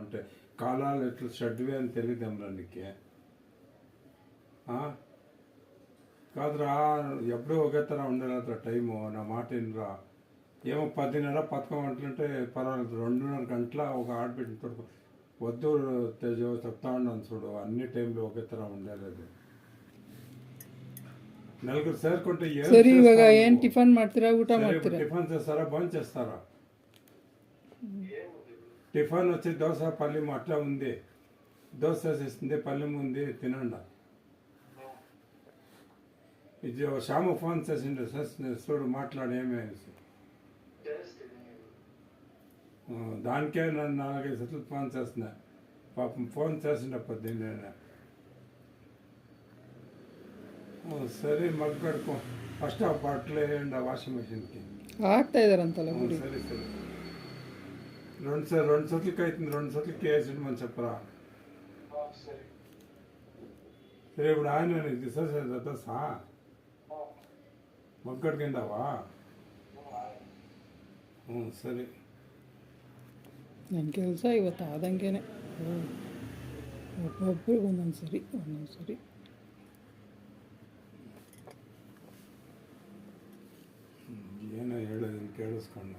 అంటే కాలాలు ఎట్లా షడ్వే అని తెలియదేమరా నీకు? కాదురా, ఎప్పుడూ ఒకే తర ఉండలేదురా టైము. నా మాట వినరా. ఏమో 10:30 11 గంటలంటే పర్వాలేదు, 2:30 గంటల ఒక ఆడబిడ్డ వద్దు తేజ చెప్తా ఉన్నాను చూడు. అన్ని టైంలో ఒకే తర ఉండలేదు. ನಲ್ಗುರು ಸೇರ್ಕೊಂಡ್ರೆ ಸರಿ. ಇವಾಗ ಏನು ಟಿಫನ್ ಮಾಡ್ತೀರಾ, ಊಟ ಮಾಡ್ತೀರಾ? ಟಿಫನ್ చేస్తారా, భోజనం చేస్తారా? టిఫన్ వచ్చి దోశ పల్లెం అట్లా ఉంది. దోశ చేస్తుంది, పల్లెం ఉంది, తినండి. ఇది శ్యాము ఫోన్ చేసిండు, చూడు మాట్లాడు ఏమేసి. దానికే నన్ను 4-5 సార్లు ఫోన్ చేస్తున్నా. పాపం ఫోన్ చేసిండప్పుడు దీన్ని. సరే, మగ్గు కడుకో. ఫస్ట్ ఆ బట్టలు వేయండి ఆ వాషింగ్ మిషన్కి. ಆಗ್ತಾ ಇದಾರಂತಲ್ಲ ಗುಡಿ. సరే సరే, రెండు సోట్లకి అవుతుంది. 2 సోట్లకి వేసి మనం చెప్పరా. సరే, ఇప్పుడు ఆయన దిశా మగ్గు కడిగిండావా? సరే. ನನ್ನ ಕೆಲಸ ಇವತ್ತು ಆದಂಗೆನೆ ಒಬ್ಬೊಬ್ಬರಿಗೆ ಒಂದೊಂದು ಸರಿ ಏನೋ ಹೇಳೋದನ್ನು ಕೇಳಿಸ್ಕೊಂಡ